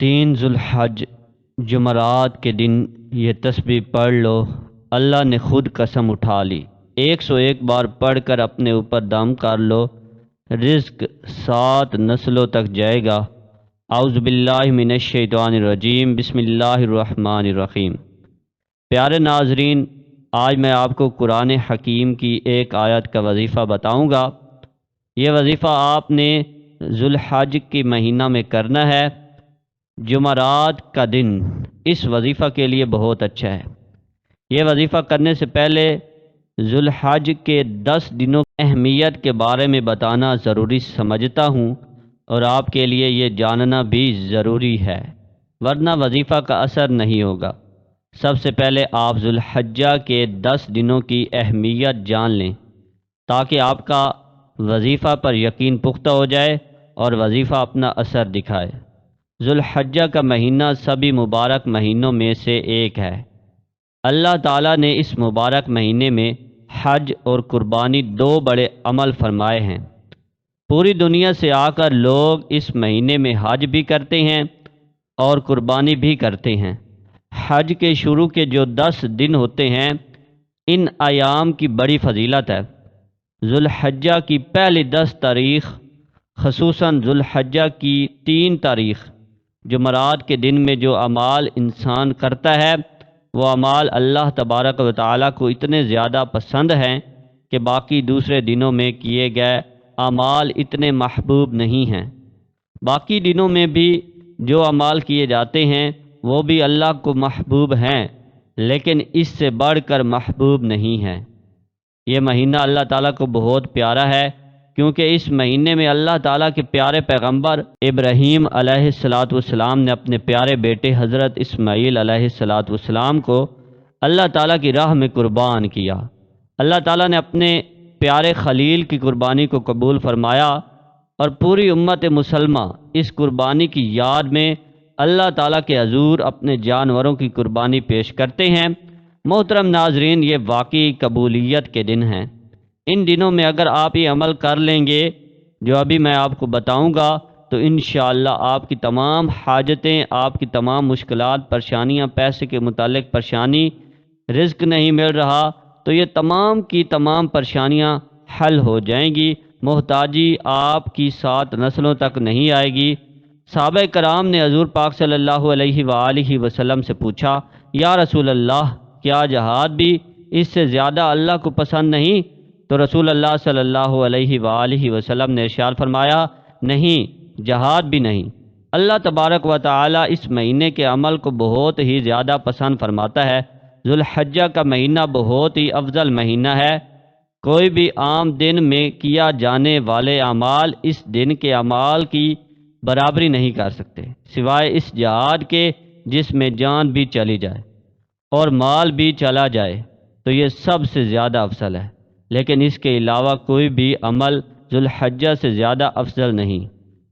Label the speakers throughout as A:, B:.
A: 3 ذوالحج جمعرات کے دن یہ تسبیح پڑھ لو، اللہ نے خود قسم اٹھا لی۔ 101 بار پڑھ کر اپنے اوپر دم کر لو، رزق 7 نسلوں تک جائے گا۔ اعوذ باللہ من الشیطان الرجیم، بسم اللہ الرحمن الرحیم۔ پیارے ناظرین، آج میں آپ کو قرآن حکیم کی ایک آیت کا وظیفہ بتاؤں گا۔ یہ وظیفہ آپ نے ذوالحج کے مہینہ میں کرنا ہے، جمعرات کا دن اس وظیفہ کے لیے بہت اچھا ہے۔ یہ وظیفہ کرنے سے پہلے ذوالحج کے 10 دنوں کی اہمیت کے بارے میں بتانا ضروری سمجھتا ہوں، اور آپ کے لیے یہ جاننا بھی ضروری ہے، ورنہ وظیفہ کا اثر نہیں ہوگا۔ سب سے پہلے آپ ذوالحجہ کے 10 دنوں کی اہمیت جان لیں، تاکہ آپ کا وظیفہ پر یقین پختہ ہو جائے اور وظیفہ اپنا اثر دکھائے۔ ذوالحجہ کا مہینہ سبھی مبارک مہینوں میں سے ایک ہے۔ اللہ تعالیٰ نے اس مبارک مہینے میں حج اور قربانی 2 بڑے عمل فرمائے ہیں۔ پوری دنیا سے آ کر لوگ اس مہینے میں حج بھی کرتے ہیں اور قربانی بھی کرتے ہیں۔ حج کے شروع کے جو 10 دن ہوتے ہیں، ان ایام کی بڑی فضیلت ہے۔ ذوالحجہ کی پہلی 10 تاریخ، خصوصاً ذوالحجہ کی 3 تاریخ جمعرات کے دن میں جو اعمال انسان کرتا ہے، وہ اعمال اللہ تبارک و تعالیٰ کو اتنے زیادہ پسند ہیں کہ باقی دوسرے دنوں میں کیے گئے اعمال اتنے محبوب نہیں ہیں۔ باقی دنوں میں بھی جو اعمال کیے جاتے ہیں وہ بھی اللہ کو محبوب ہیں، لیکن اس سے بڑھ کر محبوب نہیں ہیں۔ یہ مہینہ اللہ تعالیٰ کو بہت پیارا ہے، کیونکہ اس مہینے میں اللہ تعالیٰ کے پیارے پیغمبر ابراہیم علیہ السلام نے اپنے پیارے بیٹے حضرت اسماعیل علیہ السلام کو اللہ تعالیٰ کی راہ میں قربان کیا۔ اللہ تعالیٰ نے اپنے پیارے خلیل کی قربانی کو قبول فرمایا، اور پوری امت مسلمہ اس قربانی کی یاد میں اللہ تعالیٰ کے حضور اپنے جانوروں کی قربانی پیش کرتے ہیں۔ محترم ناظرین، یہ واقعی قبولیت کے دن ہیں۔ ان دنوں میں اگر آپ یہ عمل کر لیں گے جو ابھی میں آپ کو بتاؤں گا، تو انشاءاللہ آپ کی تمام حاجتیں، آپ کی تمام مشکلات، پریشانیاں، پیسے کے متعلق پریشانی، رزق نہیں مل رہا، تو یہ تمام کی تمام پریشانیاں حل ہو جائیں گی۔ محتاجی آپ کی 7 نسلوں تک نہیں آئے گی۔ صحابہ کرام نے حضور پاک صلی اللہ علیہ وآلہ وسلم سے پوچھا، یا رسول اللہ، کیا جہاد بھی اس سے زیادہ اللہ کو پسند نہیں؟ تو رسول اللہ صلی اللہ علیہ وآلہ وسلم نے ارشاد فرمایا، نہیں، جہاد بھی نہیں۔ اللہ تبارک و تعالی اس مہینے کے عمل کو بہت ہی زیادہ پسند فرماتا ہے۔ ذوالحجہ کا مہینہ بہت ہی افضل مہینہ ہے۔ کوئی بھی عام دن میں کیا جانے والے اعمال اس دن کے اعمال کی برابری نہیں کر سکتے، سوائے اس جہاد کے جس میں جان بھی چلی جائے اور مال بھی چلا جائے، تو یہ سب سے زیادہ افضل ہے۔ لیکن اس کے علاوہ کوئی بھی عمل ذوالحجہ سے زیادہ افضل نہیں۔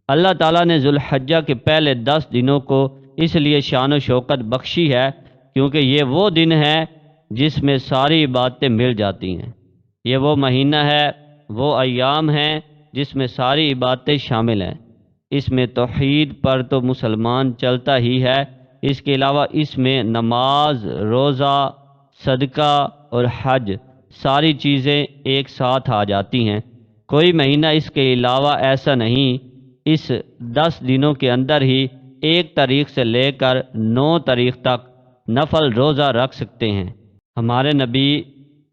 A: اللہ تعالیٰ نے ذوالحجہ کے پہلے 10 دنوں کو اس لیے شان و شوکت بخشی ہے کیونکہ یہ وہ دن ہے جس میں ساری عبادتیں مل جاتی ہیں۔ یہ وہ مہینہ ہے، وہ ایام ہیں جس میں ساری عبادتیں شامل ہیں۔ اس میں توحید پر تو مسلمان چلتا ہی ہے، اس کے علاوہ اس میں نماز، روزہ، صدقہ اور حج، ساری چیزیں ایک ساتھ آ جاتی ہیں۔ کوئی مہینہ اس کے علاوہ ایسا نہیں۔ اس 10 دنوں کے اندر ہی 1 تاریخ سے لے کر 9 تاریخ تک نفل روزہ رکھ سکتے ہیں۔ ہمارے نبی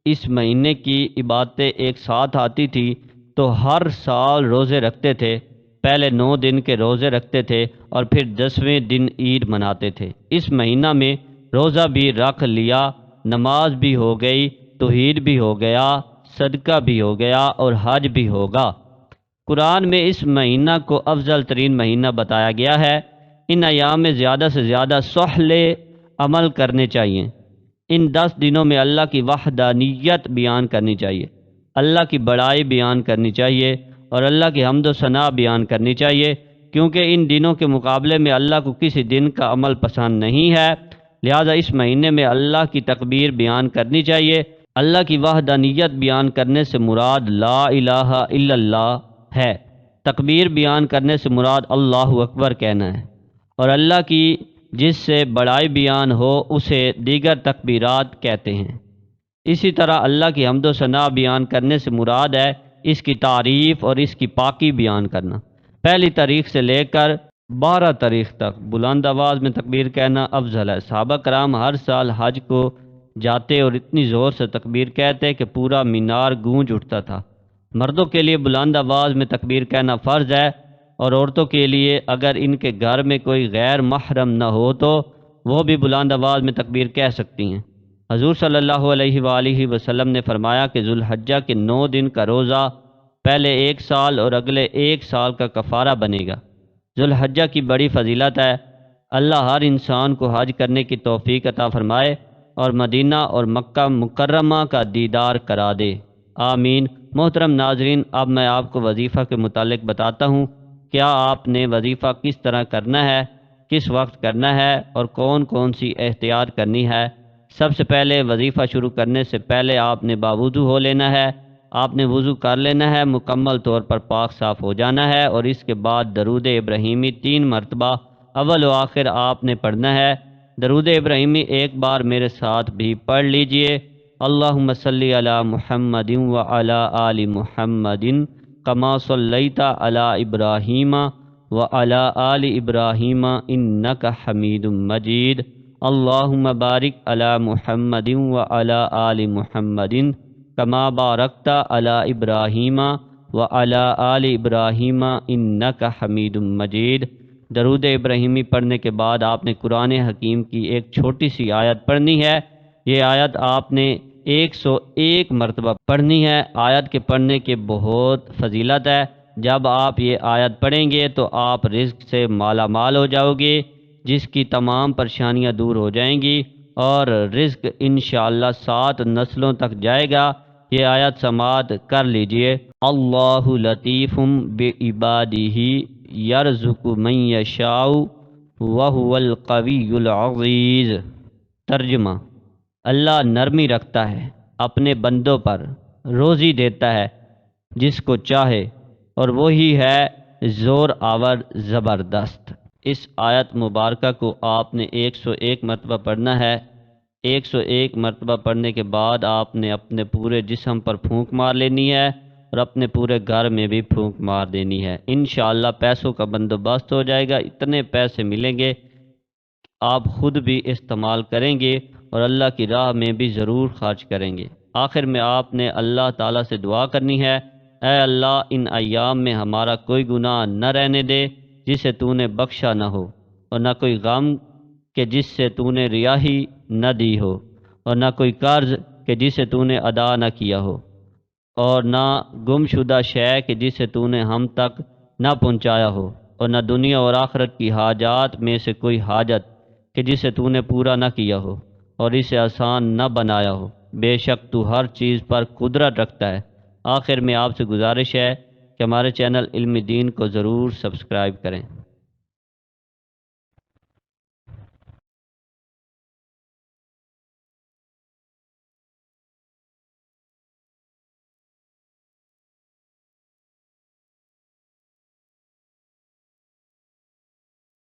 A: اس مہینے کی عبادتیں ایک ساتھ آتی تھی تو ہر سال روزے رکھتے تھے۔ پہلے 9 دن کے روزے رکھتے تھے اور پھر 10ویں دن عید مناتے تھے۔ اس مہینہ میں روزہ بھی رکھ لیا، نماز بھی ہو گئی، توحید بھی ہو گیا، صدقہ بھی ہو گیا اور حج بھی ہوگا۔ قرآن میں اس مہینہ کو افضل ترین مہینہ بتایا گیا ہے۔ ان ایام میں زیادہ سے زیادہ صالح عمل کرنے چاہیے۔ ان 10 دنوں میں اللہ کی وحدانیت بیان کرنی چاہیے، اللہ کی بڑائی بیان کرنی چاہیے اور اللہ کی حمد و ثنا بیان کرنی چاہیے، کیونکہ ان دنوں کے مقابلے میں اللہ کو کسی دن کا عمل پسند نہیں ہے۔ لہذا اس مہینے میں اللہ کی تکبیر بیان کرنی چاہیے۔ اللہ کی وحدانیت بیان کرنے سے مراد لا الہ الا اللہ ہے۔ تکبیر بیان کرنے سے مراد اللہ اکبر کہنا ہے، اور اللہ کی جس سے بڑائی بیان ہو اسے دیگر تکبیرات کہتے ہیں۔ اسی طرح اللہ کی حمد و ثنا بیان کرنے سے مراد ہے اس کی تعریف اور اس کی پاکی بیان کرنا۔ پہلی تاریخ سے لے کر 12 تاریخ تک بلند آواز میں تکبیر کہنا افضل ہے۔ صحابہ کرام ہر سال حج کو جاتے اور اتنی زور سے تکبیر کہتے کہ پورا مینار گونج اٹھتا تھا۔ مردوں کے لیے بلند آواز میں تکبیر کہنا فرض ہے، اور عورتوں کے لیے اگر ان کے گھر میں کوئی غیر محرم نہ ہو تو وہ بھی بلند آواز میں تکبیر کہہ سکتی ہیں۔ حضور صلی اللہ علیہ وآلہ وسلم نے فرمایا کہ ذوالحجہ کے 9 دن کا روزہ پہلے 1 سال اور اگلے 1 سال کا کفارہ بنے گا۔ ذوالحجہ کی بڑی فضیلت ہے۔ اللہ ہر انسان کو حج کرنے کی توفیق عطا فرمائے اور مدینہ اور مکہ مکرمہ کا دیدار کرا دے، آمین۔ محترم ناظرین، اب میں آپ کو وظیفہ کے متعلق بتاتا ہوں۔ کیا آپ نے وظیفہ کس طرح کرنا ہے، کس وقت کرنا ہے اور کون کون سی احتیاط کرنی ہے۔ سب سے پہلے وظیفہ شروع کرنے سے پہلے آپ نے باوضو ہو لینا ہے۔ آپ نے وضو کر لینا ہے، مکمل طور پر پاک صاف ہو جانا ہے، اور اس کے بعد درود ابراہیمی 3 مرتبہ اول و آخر آپ نے پڑھنا ہے۔ درود ابراہیمی ایک بار میرے ساتھ بھی پڑھ لیجئے۔ اللہم صلی علی محمد وعلی آل محمد کما صلیت علی ابراہیم وعلی آل ابراہیم انک حمید مجید۔ اللہم بارک علی محمد وعلی آل محمد کما بارکت علی ابراہیم وعلی آل ابراہیم انک حمید مجید۔ درود ابراہیمی پڑھنے کے بعد آپ نے قرآن حکیم کی ایک چھوٹی سی آیت پڑھنی ہے۔ یہ آیت آپ نے 101 مرتبہ پڑھنی ہے۔ آیت کے پڑھنے کے بہت فضیلت ہے۔ جب آپ یہ آیت پڑھیں گے تو آپ رزق سے مالا مال ہو جاؤ گے، جس کی تمام پریشانیاں دور ہو جائیں گی، اور رزق انشاءاللہ 7 نسلوں تک جائے گا۔ یہ آیت سماعت کر لیجئے۔ اللہ لطیف بعبادہ یرزق من یشاء وہو القوی العزیز۔ ترجمہ: اللہ نرمی رکھتا ہے، اپنے بندوں پر روزی دیتا ہے جس کو چاہے، اور وہی ہے زور آور زبردست۔ اس آیت مبارکہ کو آپ نے 101 مرتبہ پڑھنا ہے۔ 101 مرتبہ پڑھنے کے بعد آپ نے اپنے پورے جسم پر پھونک مار لینی ہے، اور اپنے پورے گھر میں بھی پھونک مار دینی ہے۔ انشاءاللہ پیسوں کا بندوبست ہو جائے گا، اتنے پیسے ملیں گے آپ خود بھی استعمال کریں گے اور اللہ کی راہ میں بھی ضرور خرچ کریں گے۔ آخر میں آپ نے اللہ تعالیٰ سے دعا کرنی ہے، اے اللہ ان ایام میں ہمارا کوئی گناہ نہ رہنے دے جسے تو نے بخشا نہ ہو، اور نہ کوئی غم کہ جس سے تو نے رہائی نہ دی ہو، اور نہ کوئی قرض کہ جسے تو نے ادا نہ کیا ہو، اور نہ گم شدہ شے کہ جسے تو نے ہم تک نہ پہنچایا ہو، اور نہ دنیا اور آخرت کی حاجات میں سے کوئی حاجت کہ جسے تو نے پورا نہ کیا ہو اور اسے آسان نہ بنایا ہو۔ بے شک تو ہر چیز پر قدرت رکھتا ہے۔ آخر میں آپ سے گزارش ہے کہ ہمارے چینل علم دین کو ضرور سبسکرائب کریں۔